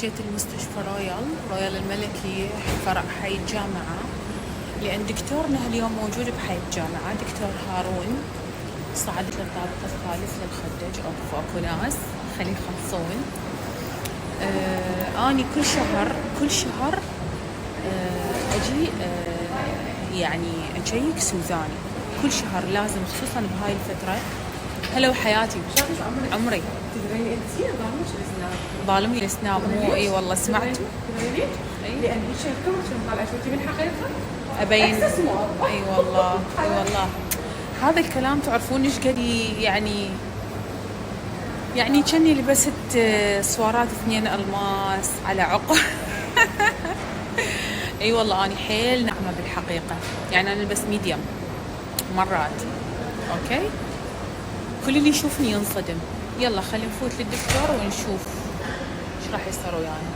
جيت المستشفى رويال الملكي فرع حي الجامعة، لأن دكتورنا هاليوم موجود بحي الجامعة، دكتور هارون. صعدت للطابق الثالث للخدج، اكو ناس خليه يخلصون. اني كل شهر اجي يعني اجيك سوزاني كل شهر لازم، خصوصا بهاي الفترة. هلا وحياتي. عمري تدرين انت ظالمك الاسنان. ظالمني الاسنان مو اي والله سمعت. لان هيك شكلك شلون طالعه شفتي بالحقيقه ابين اي والله اي والله. هذا الكلام تعرفون ايش قد يعني كني لبست سوارات 2 الماس على عقب. اي والله اني حيل ناعمه بالحقيقه، يعني انا البس ميديم مرات. اوكي، كل اللي يشوفني ينصدم. يلا خلينا نفوت للدكتور ونشوف ايش راح يصير ويانا.